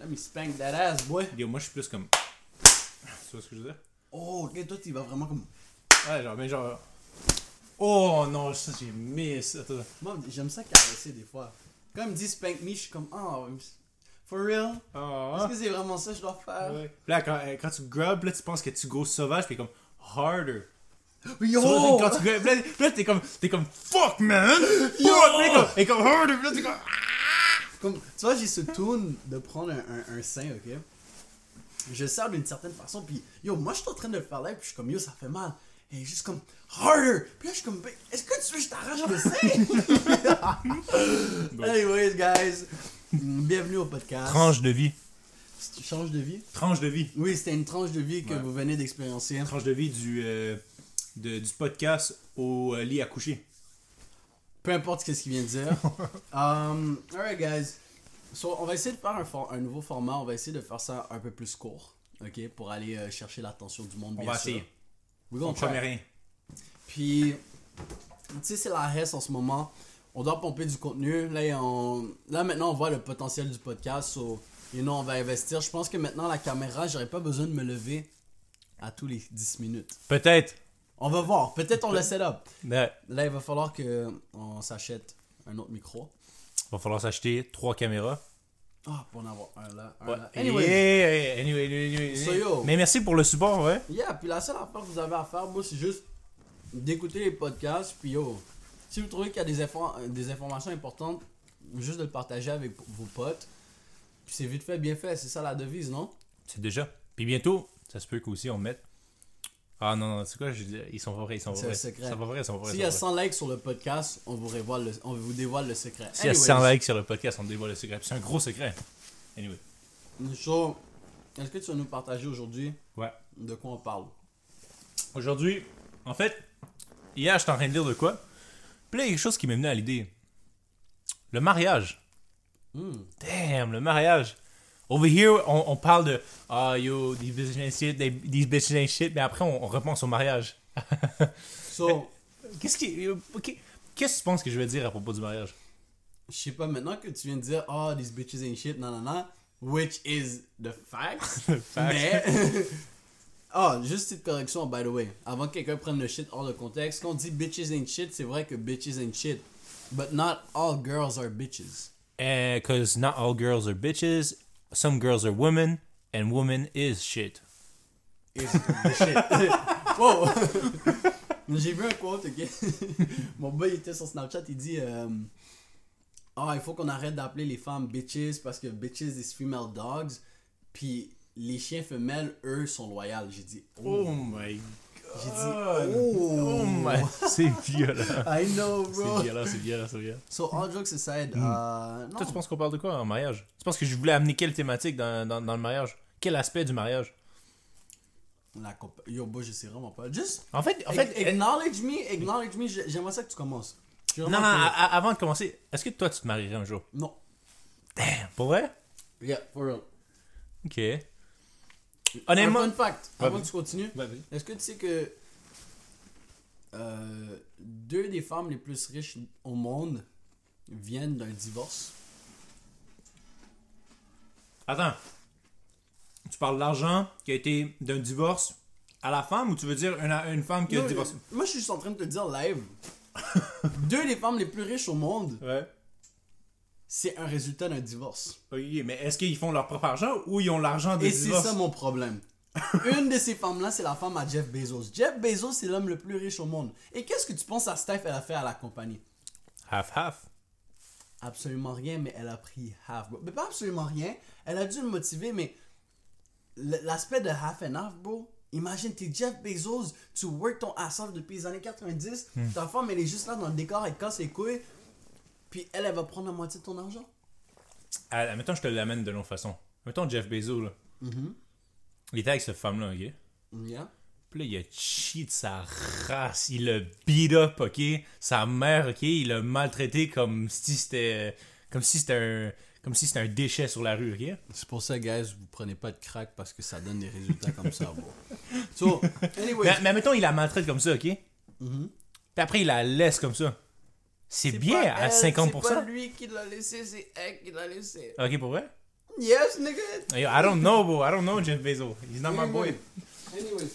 Comme il spank that ass, boy. Yo, moi, je suis plus comme... Tu vois ce que je veux dire? Oh, ok, toi, tu vas vraiment comme... Ouais, genre, mais genre... Oh non, ça, j'ai miss. Attends. Moi, j'aime ça caresser des fois. Quand il me dit spank me, je suis comme, oh, for real? Est-ce que c'est vraiment ça que je dois faire? Ouais. Puis là, quand tu grubs, là, tu penses que tu go sauvage, puis comme harder. Yo! Quand tu grubs, là, t'es comme fuck, man! Fuck! Puis là, t'es comme harder, puis là, t'es comme... Tu vois, j'ai ce tune de prendre un sein, ok? Je le sers d'une certaine façon, puis yo, moi, je suis en train de le faire là, puis je suis comme, yo, ça fait mal. Et juste comme, harder! Puis là, je suis comme, est-ce que tu veux que je t'arrache le sein? Anyways, guys, bienvenue au podcast. Tranche de vie. Tu changes de vie? Tranche de vie. Oui, c'était une tranche de vie que Ouais. vous venez d'expériencer. Tranche de vie du podcast au lit à coucher. Peu importe ce qu'il vient de dire. Alright, guys. So, on va essayer de faire un nouveau format. On va essayer de faire ça un peu plus court. Ok? Pour aller chercher l'attention du monde. On bien va sûr. essayer. We're On gonna promet try. rien. Puis, tu sais, c'est la hesse en ce moment. On doit pomper du contenu. Là, maintenant, on voit le potentiel du podcast. So, on va investir. Je pense que maintenant, la caméra, j'aurais pas besoin de me lever à tous les 10 minutes. Peut-être. On va voir. Peut-être on le set up. Ouais. Là, il va falloir qu'on s'achète un autre micro. Va falloir s'acheter 3 caméras. Ah, pour en avoir un là, un Ouais. là. Anyway. So, yo. Mais merci pour le support, ouais. Yeah, puis la seule affaire que vous avez à faire, moi, c'est juste d'écouter les podcasts. Puis yo, si vous trouvez qu'il y a des informations importantes, juste de le partager avec vos potes. Puis c'est vite fait, bien fait. C'est ça la devise, non? C'est déjà. Puis bientôt, ça se peut qu'aussi on mette. Ah non, c'est quoi? Ils sont pas vrais, ils sont pas C'est vrais. un secret. Ils sont pas vrais. S'il y a 100 likes sur le podcast, on vous dévoile le secret. S'il y a 100 likes sur le podcast, on dévoile le secret. Puis c'est un gros secret. Anyway. So, est-ce que tu vas nous partager aujourd'hui Ouais. de quoi on parle? Aujourd'hui, en fait, hier, j'étais en train de dire de quoi. Puis là, il y a quelque chose qui m'est venu à l'idée. Le mariage. Damn, le mariage. Over here, on parle de yo, these bitches ain't shit, mais après, on repense au mariage. So, Qu'est-ce que tu penses que je vais dire à propos du mariage? je sais pas, maintenant que tu viens de dire, oh, these bitches ain't shit, nanana, which is the fact. Mais, juste petite correction, by the way. Avant que quelqu'un prenne le shit hors de contexte, quand on dit bitches ain't shit, c'est vrai que bitches ain't shit. But not all girls are bitches. Because not all girls are bitches, some girls are women, and woman is shit. Is the shit. Wow! J'ai vu un quote, ok? Mon boy était sur Snapchat, il dit il faut qu'on arrête d'appeler les femmes bitches parce que bitches is female dogs. Puis les chiens femelles, eux, sont loyaux. J'ai dit Oh my god. J'ai dit oh my. C'est violent. I know, bro. C'est violent. So, all jokes aside, non. Toi, tu penses qu'on parle de quoi en mariage? Tu penses que je voulais amener quelle thématique dans le mariage? Quel aspect du mariage? Yo, boy, je sais vraiment pas. Juste, En fait, acknowledge me, j'aimerais ça que tu commences. non, avant de commencer, est-ce que toi, tu te marierais un jour? Non. Damn, pour vrai? Yeah, for real. Ok. Honnêtement... Un fun fact, avant Ouais, que tu continues. vas-y. Est-ce que tu sais que 2 des femmes les plus riches au monde viennent d'un divorce? Attends. Tu parles de l'argent qui a été d'un divorce à la femme ou tu veux dire une femme qui a Non, divorcé? moi, je suis juste en train de te dire live. 2 des femmes les plus riches au monde, Ouais. c'est un résultat d'un divorce. Ok, mais est-ce qu'ils font leur propre argent ou ils ont l'argent de Et divorce? c'est ça mon problème. Une de ces femmes-là, c'est la femme à Jeff Bezos. Jeff Bezos, c'est l'homme le plus riche au monde. Et qu'est-ce que tu penses à Steph, elle a fait à la compagnie? Half. Absolument rien, mais elle a pris half, bro. Mais pas absolument rien. Elle a dû le motiver, mais l'aspect de half and half, bro. Imagine, t'es Jeff Bezos, tu work ton ass off depuis les années 90, ta femme, elle est juste là dans le décor, elle te casse les couilles, puis elle va prendre la moitié de ton argent. Mettons, je te l'amène de l'autre façon. Mettons Jeff Bezos, là. Il était avec cette femme-là, ok? Yeah. Puis là, il a cheat sa race. Il l'a beat up, ok? Sa mère, ok? Il l'a maltraité comme si c'était un déchet sur la rue, ok? C'est pour ça, guys, vous prenez pas de crack parce que ça donne des résultats comme ça, bro. So, anyway. Mais mettons, il la maltraite comme ça, ok? Puis après, il la laisse comme ça. C'est bien pas à elle, 50%. C'est pas lui qui l'a laissé, c'est elle qui l'a laissé. Ok, pour vrai? Yes, nigga. I don't know, bro. I don't know Jeff Bezos. He's not my boy. Anyway,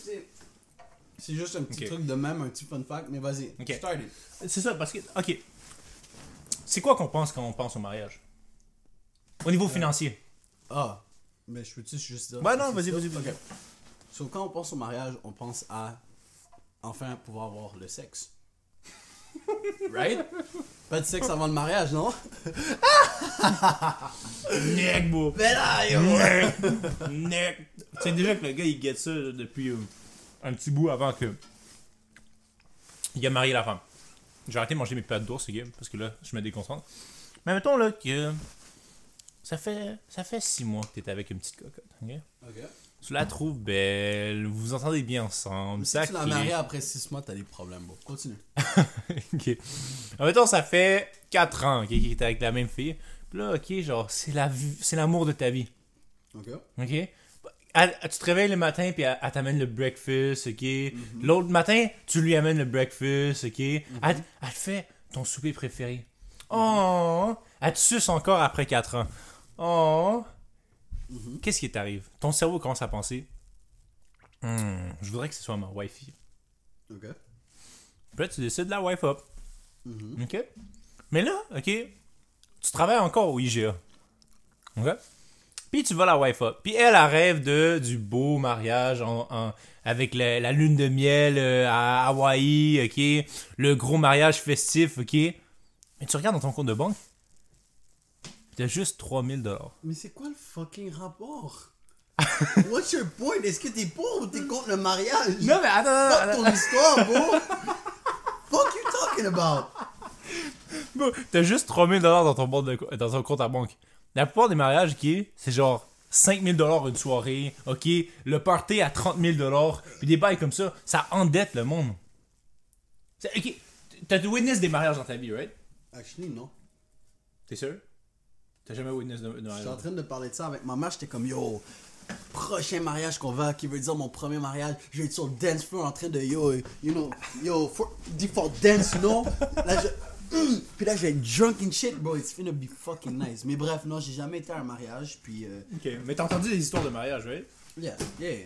c'est juste un petit truc de même, un petit fun fact, mais vas-y, start it. C'est ça, parce que, ok. C'est quoi qu'on pense quand on pense au mariage? Au niveau financier. Ah, mais je peux-tu juste dire... Ouais, non, vas-y. Ok. So, quand on pense au mariage, on pense à enfin pouvoir avoir le sexe. Right? Pas de sexe avant le mariage, non? Nick, bro. Mais là, yo! Nick. Tu sais déjà que le gars, il guette ça depuis un petit bout avant que... Il a marié la femme. J'ai arrêté de manger mes pâtes d'ours, ok? Parce que là, je me déconcentre. Mais mettons là que... Ça fait 6 mois que t'es avec une petite cocotte, ok? Ok. Tu la trouves belle, vous vous entendez bien ensemble. Si tu l'as mariée après 6 mois, t'as des problèmes, bon. Continue. Ok. Alors, mettons, ça fait 4 ans, ok, qu'il était avec la même fille. Puis là, ok, genre, c'est l'amour de ta vie. Ok. Ok? Tu te réveilles le matin, puis elle t'amène le breakfast, ok? L'autre matin, tu lui amènes le breakfast, ok? Elle te fait ton souper préféré. Oh! Elle te suce encore après 4 ans. Oh! Qu'est-ce qui t'arrive? Ton cerveau commence à penser, je voudrais que ce soit ma wifey. Ok. Puis là, tu décides de la wife up. Ok? Mais là, ok, tu travailles encore au IGA. Ok? Puis tu vas la wife up. Puis elle rêve du beau mariage avec la lune de miel à Hawaï, ok? Le gros mariage festif, ok? Mais tu regardes dans ton compte de banque, t'as juste 3000$. Mais c'est quoi le fucking rapport? What's your point? Est-ce que t'es pour ou t'es contre le mariage? Non, mais attends. Fuck ton histoire, bro! Fuck you talking about? Bon, t'as juste 3000$ dans ton compte à banque. La plupart des mariages, ok, c'est genre 5000$ une soirée, ok, le party à 30 000$, puis des bails comme ça, ça endette le monde. Ok, t'as witness des mariages dans ta vie, right? Actually, non. T'es sûr? T'as jamais witness de mariage? J'étais en train de parler de ça avec ma mère, j'étais comme yo, prochain mariage qu'on va, qui veut dire mon premier mariage, je vais être sur le dance floor en train de default dance, you know? Là, puis là, je vais être drunk and shit, bro, it's gonna be fucking nice. Mais bref, non, j'ai jamais été à un mariage, puis. Ok, mais t'as entendu des histoires de mariage, right? Yeah.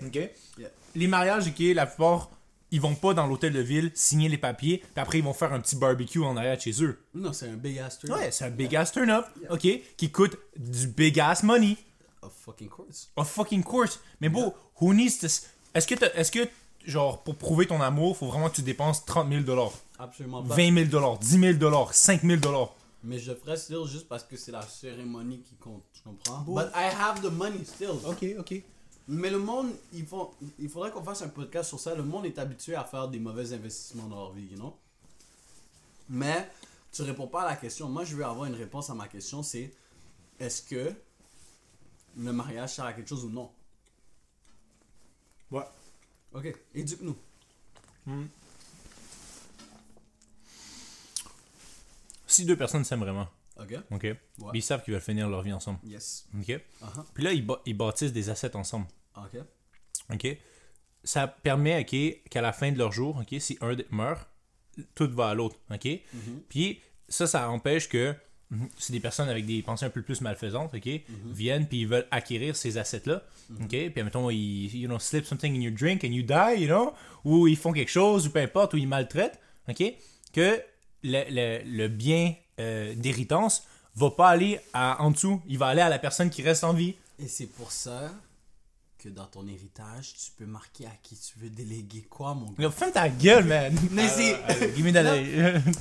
Ok? Yeah. Les mariages, ok, la plupart, ils vont pas dans l'hôtel de ville signer les papiers, puis après ils vont faire un petit barbecue en arrière de chez eux. Non, c'est un big ass turn. Ouais, c'est un big ass turn up, ok, qui coûte du big ass money. Of fucking course. Of fucking course. Mais bon, who needs this? Est-ce que, genre, pour prouver ton amour, faut vraiment que tu dépenses 30 000$, Absolument pas. 20 000$, 10 000$, 5 000$? Mais je ferais still juste parce que c'est la cérémonie qui compte, tu comprends? But I have the money still. Ok. Mais le monde, il faudrait qu'on fasse un podcast sur ça. Le monde est habitué à faire des mauvais investissements dans leur vie, you know? Mais tu réponds pas à la question. Moi, je veux avoir une réponse à ma question, c'est est-ce que le mariage sert à quelque chose ou non? Ouais. Ok, éduque-nous. Si deux personnes s'aiment vraiment, Ok? ok? Ils savent qu'ils veulent finir leur vie ensemble, Yes. ok? Uh-huh. Puis là, ils bâtissent des assets ensemble, Ok. ok? Ça permet, ok, qu'à la fin de leur jour, ok, si un meurt, tout va à l'autre, ok? Puis ça empêche que si des personnes avec des pensées un peu plus malfaisantes, ok, viennent puis ils veulent acquérir ces assets-là, ok, puis admettons ils slip something in your drink and you die, you know, ou ils font quelque chose ou peu importe, ou ils maltraitent, ok, que le bien d'héritance va pas aller en dessous, il va aller à la personne qui reste en vie. Et c'est pour ça que dans ton héritage, tu peux marquer à qui tu veux déléguer quoi, mon gars. Là, ferme ta gueule, man. Mais c'est... Give me that.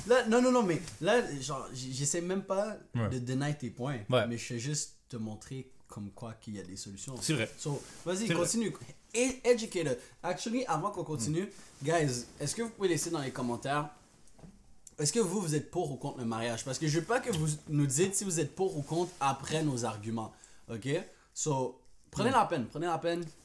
Là, non, mais là, genre, j'essaie même pas de deny tes points, mais je fais juste te montrer comme quoi qu'il y a des solutions. C'est vrai. So, vas-y, C'est continue. Educator. Actually, avant qu'on continue, guys, est-ce que vous pouvez laisser dans les commentaires, est-ce que vous êtes pour ou contre le mariage? Parce que je veux pas que vous nous dites si vous êtes pour ou contre après nos arguments. Ok? So, prenez la peine.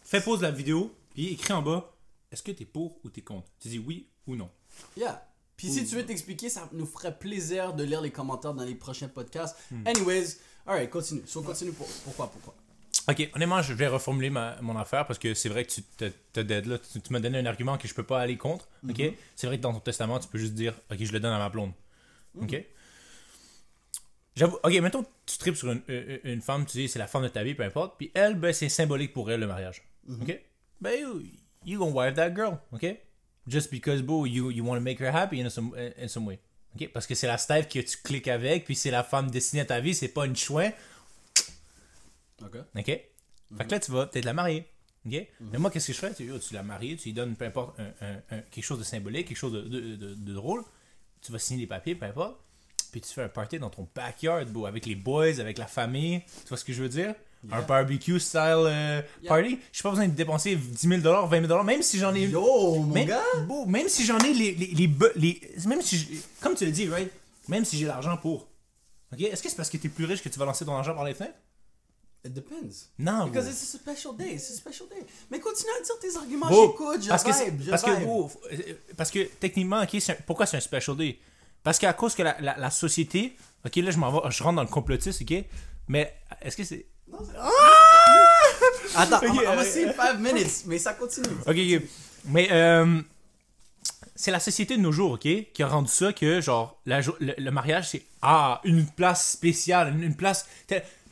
Fais pause la vidéo, puis écris en bas, est-ce que t'es pour ou t'es contre? Tu dis oui ou non. Yeah. Puis si tu veux t'expliquer, ça nous ferait plaisir de lire les commentaires dans les prochains podcasts. Anyways, alright, continue. So, continue. Pourquoi? Ok, honnêtement, je vais reformuler mon affaire parce que c'est vrai que tu te dead là. Tu m'as donné un argument que je peux pas aller contre. Ok, c'est vrai que dans ton testament, tu peux juste dire, ok, je le donne à ma blonde. Ok. J'avoue, ok, mettons, tu tripes sur une femme, tu dis c'est la femme de ta vie, peu importe, puis elle, ben, c'est symbolique pour elle le mariage. Ok? Ben, you gonna wife that girl, ok? Just because, bro, you want to make her happy in some way. Ok? Parce que c'est la Steph que tu cliques avec, puis c'est la femme destinée à ta vie, c'est pas une chouin. Ok. Ok? Fait que là, tu vas peut-être la marier. Ok? Mais moi, qu'est-ce que je fais? Tu la maries, tu lui donnes peu importe quelque chose de symbolique, quelque chose de drôle. Tu vas signer des papiers, peu importe. Puis tu fais un party dans ton backyard, bro, avec les boys, avec la famille. Tu vois ce que je veux dire? Yeah. Un barbecue style party. J'ai pas besoin de dépenser 10 000 $, 20 000 $, même si j'en ai. Yo, mon gars! Bro, même si j'en ai même si comme tu le dis, right? Même si j'ai l'argent pour. Ok? Est-ce que c'est parce que t'es plus riche que tu vas lancer ton argent par les fenêtres? It depends. Non, Because it's a special day. It's a special day. Mais continue à dire tes arguments, bro, j'écoute, je vibe. Parce que techniquement, ok, pourquoi c'est un special day? Parce qu'à cause que la société, ok, là je rentre dans le complotiste, ok, mais est-ce que c'est... Non, c'est... Attends, on va see 5 minutes, mais ça continue. Ok, mais c'est la société de nos jours, ok, qui a rendu ça que, genre, le mariage, c'est, une place spéciale, une place...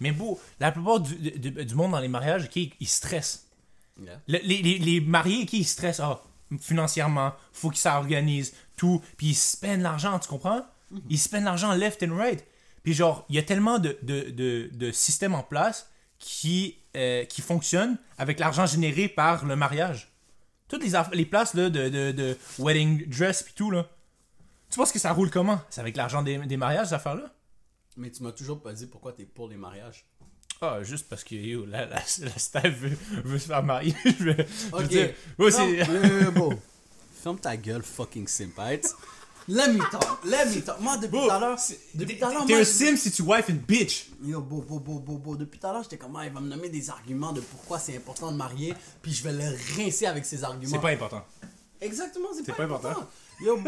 Mais bon, la plupart du monde dans les mariages, ok, ils stressent. Yeah. Les mariés, ok, ils stressent, financièrement, faut qu'ils s'organisent, tout, puis ils spendent l'argent, tu comprends? Ils spendent l'argent left and right. Puis genre, il y a tellement de systèmes en place qui fonctionnent avec l'argent généré par le mariage. Toutes les places là, de wedding dress puis tout, là. Tu penses que ça roule comment? C'est avec l'argent des mariages, ces affaires-là? Mais tu m'as toujours pas dit pourquoi t'es pour les mariages. Juste parce que la Steph veut se faire marier. Ok. Dire, bon. Ferme ta gueule, fucking simpite. Let me talk. Moi, depuis tout à l'heure... T'es un sim si tu wife une bitch. Yo, depuis tout à l'heure, j'étais comme, il va me nommer des arguments de pourquoi c'est important de marier, puis je vais le rincer avec ces arguments. C'est pas important. Exactement, c'est pas important. Yo,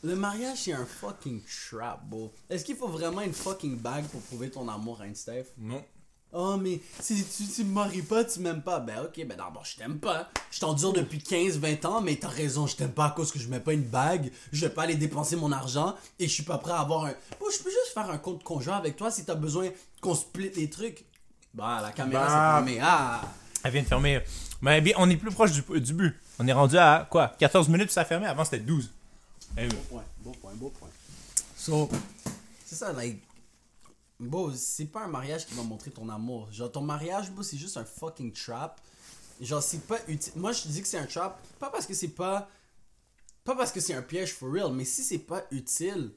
le mariage, c'est un fucking trap, bro. Est-ce qu'il faut vraiment une fucking bague pour prouver ton amour à une Steph? Non. Oh, mais si tu me maries pas, tu m'aimes pas. Ben ok, ben d'abord, je t'aime pas. Je t'endure depuis 15-20 ans, mais t'as raison, je t'aime pas à cause que je mets pas une bague. Je vais pas aller dépenser mon argent et je suis pas prêt à avoir un... Bon, je peux juste faire un compte conjoint avec toi si t'as besoin qu'on split les trucs. Bah, la caméra s'est fermée. Elle vient de fermer. Mais bien, on est plus proche du but. On est rendu à quoi? 14 minutes, ça a fermé. Avant, c'était 12. Beau point. So, c'est ça, like... Bon, c'est pas un mariage qui va montrer ton amour. Genre, ton mariage, c'est juste un fucking trap. Genre, c'est pas utile. Moi, je te dis que c'est un trap, pas parce que c'est pas... Pas parce que c'est un piège for real, mais si c'est pas utile,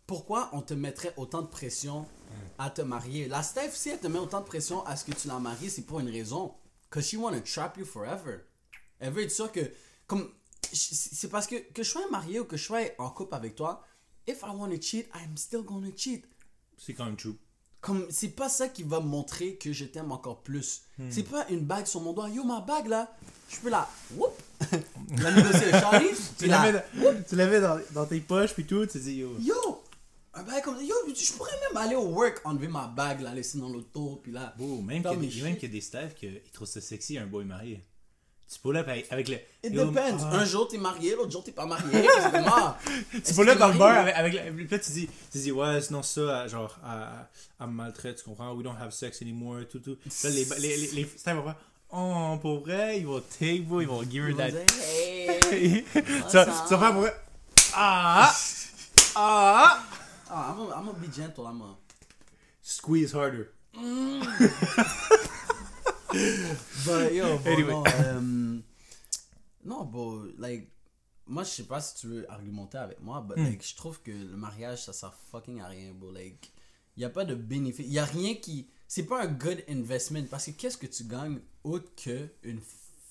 pourquoi on te mettrait autant de pression à te marier? La Steph, si elle te met autant de pression à ce que tu la maries, c'est pour une raison. Cause she wanna trap you forever. Elle veut être sûre que... Comme... C'est parce que je sois marié ou que je sois en couple avec toi, if I wanna cheat, I'm still gonna cheat. C'est quand même true. Comme, c'est pas ça qui va montrer que je t'aime encore plus. C'est pas une bague sur mon doigt. Yo, ma bague là, je peux la... Whoop! La négocier, Charlie. Tu la mets dans tes poches puis tout, tu dis yo. Yo! Un bague comme ça. Yo, je pourrais même aller au work, enlever ma bague, la laisser dans l'auto, puis là... Même qu'il y a des Steph qui trouvent ça sexy un boy marié. Tu peux là avec le... It depends. Un jour t'es marié, l'autre jour t'es pas marié. C'est mort. Tu peux là dans le bar avec là tu dis ouais sinon ça genre elle me maltraite, tu comprends? We don't have sex anymore, tout. Là les Steph vont faire oh pour vrai ils vont take vous, ils vont give her that. Hey. Ça va faire pour vrai. I'm gonna be gentle, I'm gonna... Squeeze harder. But yo, anyway. non, bon, like, moi je sais pas si tu veux argumenter avec moi, but like, je trouve que le mariage ça sert fucking à rien, bro. Like, y a pas de bénéfice, y a rien qui, c'est pas un good investment parce que qu'est-ce que tu gagnes autre que une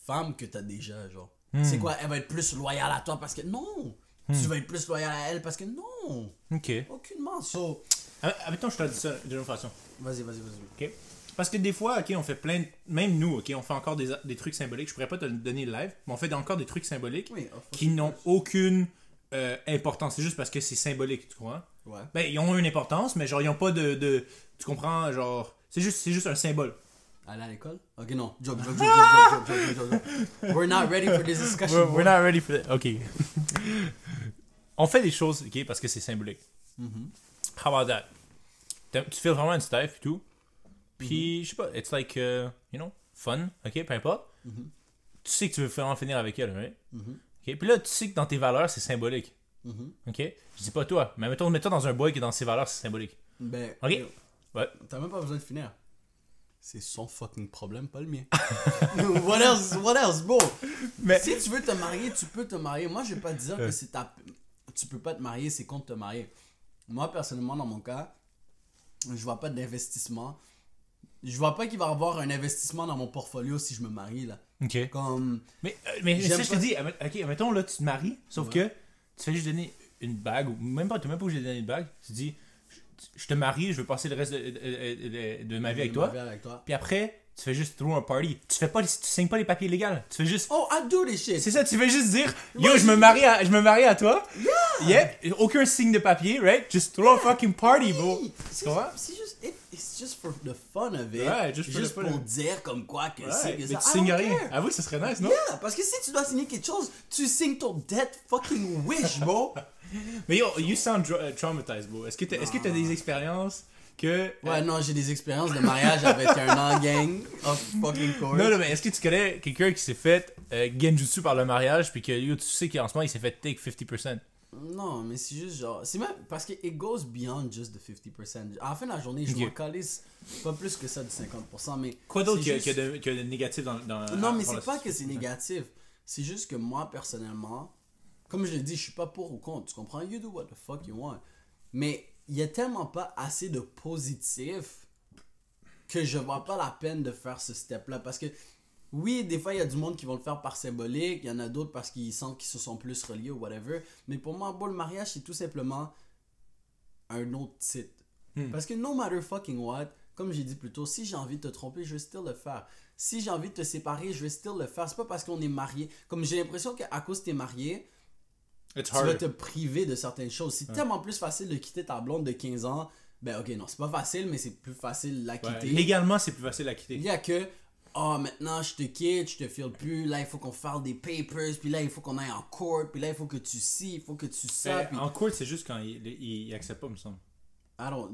femme que t'as déjà, genre. C'est quoi, elle va être plus loyale à toi parce que non, tu vas être plus loyal à elle parce que non. Ok. Aucunement. So, mettons je te dis ça d'une autre façon. Vas-y. Ok. Parce que des fois, ok, on fait plein même nous, ok, on fait encore des trucs symboliques. Je pourrais pas te donner le live, mais on fait encore des trucs symboliques qui n'ont aucune importance. C'est juste parce que c'est symbolique, tu comprends? Ouais. Ben, ils ont une importance, mais genre, ils ont pas de tu comprends, genre, c'est juste un symbole. Aller à l'école? Ok, non. Joke. We're not ready for this discussion. We're not ready for that. Ok. On fait des choses, ok, parce que c'est symbolique. How about that? tu fais vraiment une Steph et tout. Puis, je sais pas, it's like, fun, ok, peu importe. Tu sais que tu veux vraiment finir avec elle, right? Ok, puis là, tu sais que dans tes valeurs, c'est symbolique. Ok? Je dis pas toi, mais mets-toi dans un boy qui dans ses valeurs, c'est symbolique. Ben, Ok? Ouais. T'as même pas besoin de finir. C'est son fucking problème, pas le mien. What else, bro? Mais... Si tu veux te marier, tu peux te marier. Moi, je vais pas te dire que c'est ta... Tu peux pas te marier, c'est contre te marier. Moi, personnellement, dans mon cas, je vois pas d'investissement. Je vois pas qu'il va y avoir un investissement dans mon portfolio si je me marie, là. Ok. Comme... Mais ça, je te dis, ok, mettons, là, tu te maries, sauf que tu fais juste donner une bague, ou même pas, tu n'as même pas obligé de donner une bague. Tu dis, je te marie, je veux passer le reste de ma vie avec toi. Puis après, tu fais juste throw un party. Tu signes pas les papiers légaux. Tu fais juste. Oh, I do this shit. C'est ça, tu fais juste dire, yo, je me marie à toi. Yeah. Aucun signe de papier, right? Just throw a fucking party, bro. C'est juste, it's just for the fun of it. Ouais, juste pour dire comme quoi que c'est que mais ça. tu signes rien. Avoue que ça serait nice, non? Yeah, parce que si tu dois signer quelque chose, tu signes ton death fucking wish, bro. Mais yo, you sound traumatized, bro. Est-ce que t'as des expériences que... Ouais, non, j'ai des expériences de mariage avec un non-gang of fucking course. Non, mais est-ce que tu connais quelqu'un qui s'est fait genjutsu par le mariage, puis que yo, tu sais qu'en ce moment, il s'est fait take 50%? Non, mais c'est juste genre... C'est même parce que it goes beyond just the 50%. À la fin de la journée, je m'en calisse pas plus que ça du 50%, mais... Quoi d'autre qu'il y a de négatif dans non, mais c'est pas que c'est négatif. C'est juste que moi, personnellement... Comme je l'ai dit, je suis pas pour ou contre, tu comprends? You do what the fuck you want. Mais il y a tellement pas assez de positif que je vois pas la peine de faire ce step-là. Parce que, oui, des fois, il y a du monde qui vont le faire par symbolique, il y en a d'autres parce qu'ils sentent qu'ils se sont plus reliés ou whatever. Mais pour moi, bon, le mariage, c'est tout simplement un autre titre. Parce que no matter fucking what, comme j'ai dit plus tôt, si j'ai envie de te tromper, je vais still le faire. Si j'ai envie de te séparer, je vais still le faire. C'est pas parce qu'on est marié. Comme j'ai l'impression qu'à cause que t'es marié, tu vas te priver de certaines choses. C'est tellement plus facile de quitter ta blonde de 15 ans. Ben ok, non, c'est pas facile, mais c'est plus facile de la quitter. Légalement, c'est plus facile à quitter. Il y a que, maintenant je te quitte, je te file plus, là il faut qu'on fasse des papers, puis là il faut qu'on aille en court, puis là il faut que tu il faut que tu ça. Puis... En court, c'est juste quand il accepte pas, me semble. Alors,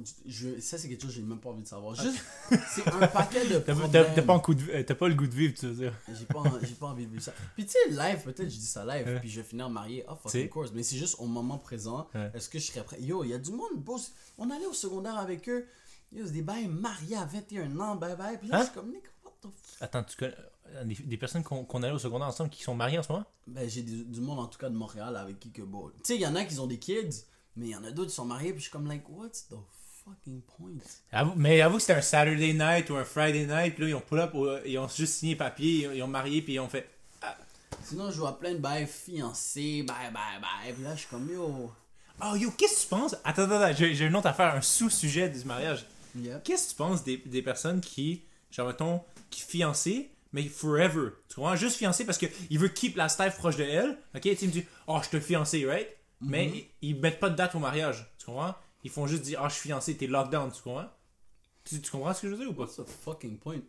ça c'est quelque chose que j'ai même pas envie de savoir. Juste, c'est un paquet de problèmes. T'as pas le goût de vivre, tu veux dire. J'ai pas envie de vivre ça. Puis tu sais, live, peut-être je dis ça live, puis je vais finir marié. Oh, fucking course. Mais c'est juste au moment présent, est-ce que je serais prêt? Yo, il y a du monde, boss. On allait au secondaire avec eux. Yo, c'est des bails mariés à 21 ans, bye. Puis là, je suis comme, Nick, what the fuck? Attends, tu connais des personnes qu'on allait au secondaire ensemble qui sont mariées en ce moment? Ben, j'ai du monde, en tout cas, de Montréal avec qui que bon. Tu sais, il y en a qui ont des kids. Mais il y en a d'autres qui sont mariés, puis je suis comme, like, what's the fucking point? Mais avoue que c'était un Saturday night ou un Friday night, puis là, ils ont pull up, ils ont juste signé papier, ils ont marié, puis ils ont fait... Sinon, je vois plein de bails fiancés, bye. Puis là, je suis comme, yo... Oh, yo, qu'est-ce que tu penses? Attends, j'ai une autre affaire, un sous-sujet du mariage. Yep. Qu'est-ce que tu penses des personnes qui, genre, mettons, qui fiancées, mais forever? Tu comprends? Juste fiancées parce qu'il veut keep la Steph proche de elle, ok? Tu sais, il me dit, oh, je te fiancé, right? Mais ils mettent pas de date au mariage, tu comprends? Ils font juste dire, je suis fiancé, t'es lockdown, tu comprends? Tu comprends ce que je veux dire ou pas? What's the fucking point?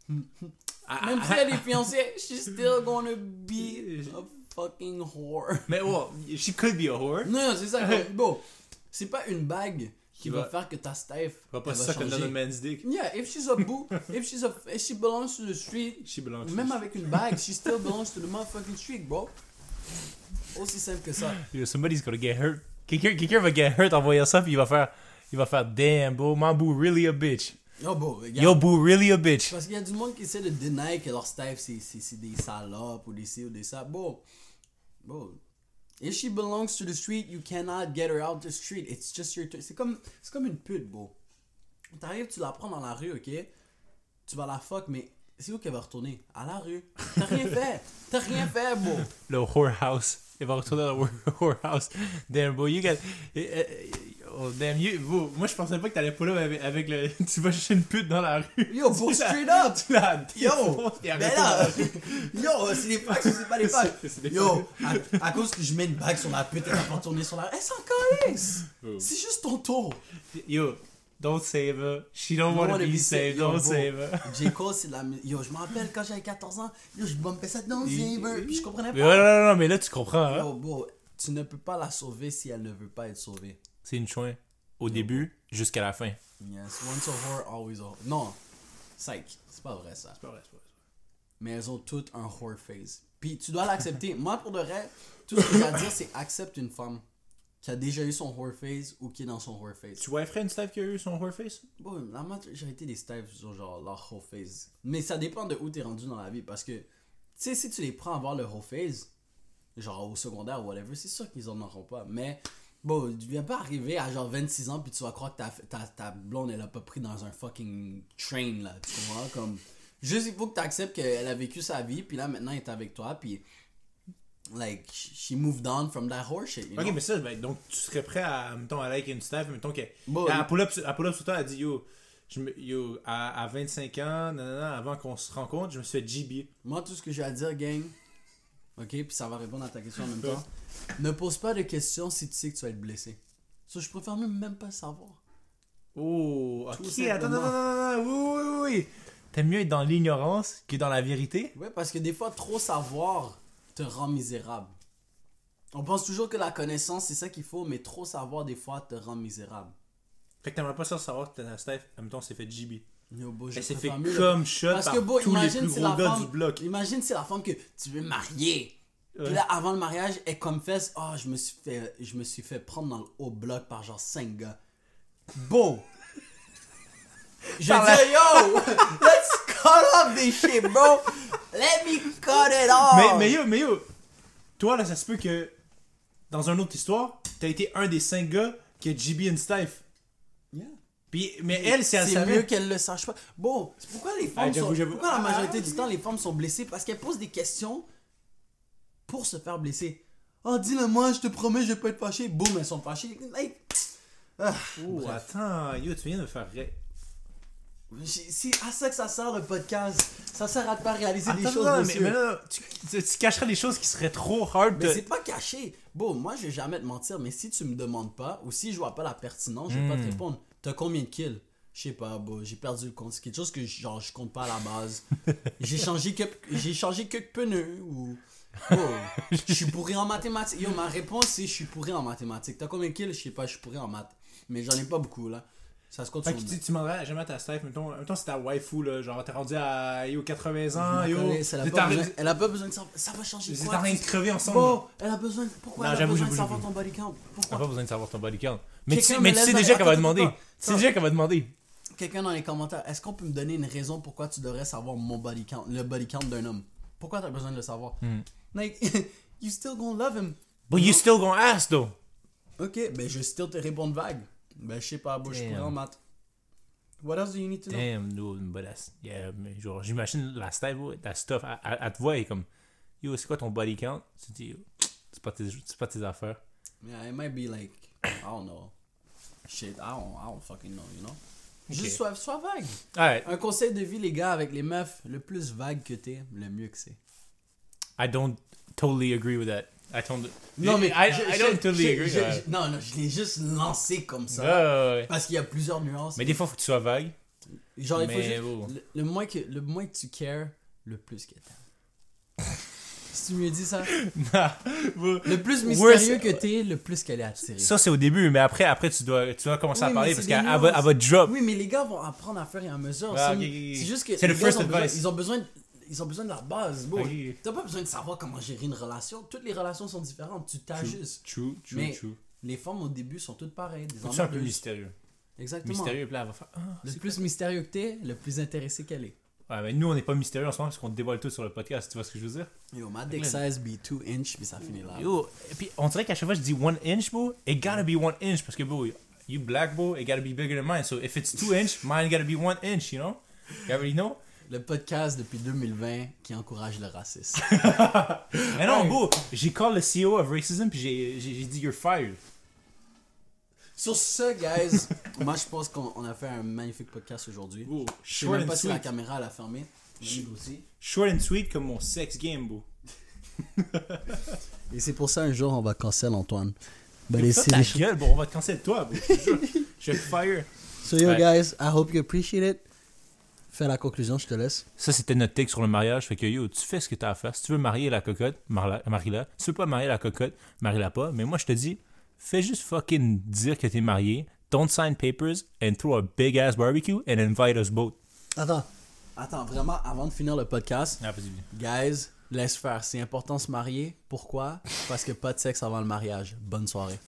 Même si elle est fiancée, she's still gonna be a fucking whore. Mais well, she could be a whore. Non, c'est ça. Bon, c'est pas une bague qui va faire que ta Steph va pas ça comme dans le man's dick. Yeah, if she's a boo, if she belongs to the street, même avec une bague, she still belongs to the motherfucking street, bro. Aussi simple que ça. Yo, somebody's gonna get hurt. Quelqu'un va get hurt en voyant ça, puis il va faire damn, bro, my boo really a bitch. Yo, bro, Yo, boo really a bitch. Parce qu'il y a du monde qui essaie de deny que leur Steph c'est des salopes ou des ci ou des ça. Bro, if she belongs to the street, you cannot get her out the street. It's just your... C'est comme une pute, bro. T'arrives, tu la prends dans la rue, ok? Tu vas la fuck, mais c'est où qu'elle va retourner? À la rue. T'as rien fait, bro. Le whorehouse. Il va retourner dans le whorehouse. Damn, bro, you got... Oh, damn, bro, moi je pensais pas que t'allais pull up avec le... Tu vas chercher une pute dans la rue. Yo, bro, straight up. Yo, ben là. Yo, c'est des facts ou c'est pas des facts? Yo, à cause que je mets une bague sur la pute, elle va pas tourner sur la rue. Elle s'en calisse. C'est juste ton tour. Yo, don't save her. She don't want to be saved. Don't save her. J. Cole, c'est de la... Yo, je me rappelle quand j'avais 14 ans. Yo, je bumpais ça dans Save her. Puis je comprenais pas. Non, mais là tu comprends, hein. Yo, bro, tu ne peux pas la sauver si elle ne veut pas être sauvée. C'est une chouin. au début jusqu'à la fin. Yes, once a whore, always a whore. Non, psych, c'est pas vrai ça. C'est pas vrai, c'est pas vrai. Mais elles ont toutes un whore face. Puis tu dois l'accepter. Moi, pour de vrai, tout ce que j'ai à dire, c'est accepte une femme qui a déjà eu son whore face ou qui est dans son whore face. Tu vois Fred une Steve qui a eu son whore face? Bon, la majorité des styles ont genre leur whole face. Mais ça dépend de où t'es rendu dans la vie. Parce que, tu sais, si tu les prends à voir le whole face, genre au secondaire ou whatever, c'est sûr qu'ils en auront pas. Mais, bon, tu viens pas arriver à genre 26 ans puis tu vas croire que ta blonde, elle a pas pris dans un fucking train, là. Tu comprends? Comme, juste, il faut que tu acceptes qu'elle a vécu sa vie, puis là, maintenant, elle est avec toi, puis, like, she moved on from that horse shit, you know? Ok, mais ça, ben, donc tu serais prêt à, mettons, à like une Steve, mettons qu'elle Bon, elle pull up sur toi, elle dit yo, à 25 ans, nanana, avant qu'on se rencontre, je me suis fait GB. Moi, tout ce que j'ai à dire, gang, ok, puis ça va répondre à ta question en même temps. Ne pose pas de questions si tu sais que tu vas être blessé. Ça, je préfère même pas savoir. Oh, Tout ok, simplement. attends, oui. T'aimes mieux être dans l'ignorance que dans la vérité? Ouais, parce que des fois, trop savoir te rend misérable. On pense toujours que la connaissance, c'est ça qu'il faut, mais trop savoir, des fois, te rend misérable. Fait que t'aimerais pas ça savoir que ta Steph, en même temps, s'est fait GB. Yo, beau, je Elle s'est fait préfère mieux comme shot Parce par que, beau, tous les imagine plus c'est gros la gars femme, du bloc. imagine c'est la femme que tu veux marier. Ouais. Puis là, avant le mariage, elle confesse, oh, je me suis fait prendre dans le haut bloc par genre 5 gars. Bon. Je Par dis, yo, let's cut off this shit, bro. Let me cut it off. Mais yo, toi là, ça se peut que dans une autre histoire, t'as été un des 5 gars qui a GB une Steph. Yeah. Puis, mais elle, si elle C'est savait. mieux qu'elle le sache pas. Bon, c'est pourquoi les femmes j'avoue. Pourquoi la majorité du temps les femmes sont blessées? Parce qu'elles posent des questions pour se faire blesser. Oh, dis-le moi, je te promets, je vais pas être fâché. Boum, elles sont fâchées. Like, Oh, bref. attends, yo, tu viens de me faire rire. C'est à ça que ça sert le podcast. Ça sert à te faire réaliser des choses, mais monsieur. là, tu cacherais des choses qui seraient trop hard. Mais c'est pas caché. Bon, moi, je vais jamais te mentir, mais si tu me demandes pas, ou si je vois pas la pertinence, je vais pas te répondre. T'as combien de kills? Je sais pas, bon, j'ai perdu le compte. C'est quelque chose que genre, je compte pas à la base. J'ai changé quelques pneus ou... Oh, je suis pourri en mathématiques. Yo, ma réponse c'est je suis pourri en mathématiques. T'as combien de kills? Je sais pas, je suis pourri en maths. Mais j'en ai pas beaucoup là. Ça se compte Fait sur que le tu demanderais jamais à ta Steph, mettons c'est ta waifu là, genre t'es rendu à 80 ans, Je la yo. connais, elle a pas besoin de savoir. Ça va changer Vous êtes quoi? en train de crever ensemble. Bon, elle a besoin. Pourquoi Non, elle a j'avoue, besoin de j'avoue, savoir j'avoue. ton body count? T'as Pourquoi? pas besoin de savoir ton body count. Mais tu Quelqu'un mais me tu sais laisse déjà dans- qu'elle va attends, demander. attends, Tu sais déjà qu'elle va demander. Quelqu'un dans les commentaires, est-ce qu'on peut me donner une raison pourquoi tu devrais savoir mon body count, le body count d'un homme? Pourquoi t'as besoin de le savoir? Like, you still gonna love him. But you still gonna ask though. Ok, ben je vais still te répondre vague. Ben je sais pas, bon, je suis pourri en maths. What else do you need to know? Damn, dude, but that's, yeah, mais genre, j'imagine la Steph, ta stuff, elle te voit et comme, yo, c'est quoi ton body count? Tu dis, yo, c'est pas tes affaires. Yeah, it might be like, I don't know. Shit, I don't fucking know, you know? Juste sois vague. Alright, Un conseil de vie, les gars, avec les meufs, le plus vague que t'es, le mieux que c'est. I don't totally agree with that. I don't totally agree. Non, je l'ai juste lancé comme ça. Ouais. Parce qu'il y a plusieurs nuances. Mais des fois, faut que tu sois vague. Genre, il faut mais juste, bon. le moins que tu cares, le plus que t'aimes. Si tu me dis ça. Le plus mystérieux que t'es, le plus qu'elle est attirée. Ça, c'est au début, mais après tu dois commencer à Oui, parler mais parce c'est qu'elle des va nuances. drop. Oui, mais les gars vont apprendre à faire et à mesure. Ah, C'est ok. c'est juste que C'est le les gars, first advice. ils ont besoin de la base. Bon, Ok. t'as pas besoin de savoir comment gérer une relation. Toutes les relations sont différentes. Tu t'ajustes. True. Mais les femmes au début sont toutes pareilles. Des Faut que tu sois un peu emmerdeuses. mystérieux. Exactement. Mystérieux, puis là, elle va faire. Ah, Le c'est plus mystérieux que t'es, le plus intéressé qu'elle est. Ouais, mais nous, on n'est pas mystérieux en ce moment parce qu'on dévoile tout sur le podcast. Tu vois ce que je veux dire? Yo, ma dick size be 2 inch, puis ça finit là. Yo, et puis on dirait qu'à chaque fois je dis 1 inch, bro, it gotta be 1 inch parce que, bro, you black, bro, it gotta be bigger than mine. So if it's 2 inch, mine gotta be 1 inch, you know? You already know? Le podcast depuis 2020 qui encourage le racisme. Mais non, bro, j'ai call le CEO of racism puis j'ai dit you're fired. Sur ce, guys, moi je pense qu'on a fait un magnifique podcast aujourd'hui. Bro, Je sais short même and pas si la sweet. caméra elle a fermé. Aussi. Short and sweet comme mon sex game, bro. Et c'est pour ça un jour on va cancel Antoine. Ben, Yo, ta gueule, bro, on va te cancel toi, bro. Je te jure. Je vais te fire. So yo Ouais. guys, I hope you appreciate it. Fais la conclusion, je te laisse. Ça, c'était notre take sur le mariage. Fait que yo, tu fais ce que t'as à faire. Si tu veux marier la cocotte, marie-la. Si tu veux pas marier la cocotte, marie-la pas. Mais moi, je te dis, fais juste fucking dire que t'es marié, don't sign papers and throw a big ass barbecue and invite us both. Attends, vraiment, avant de finir le podcast, Ah, vas-y. guys, laisse faire. C'est important de se marier. Pourquoi? Parce que pas de sexe avant le mariage. Bonne soirée.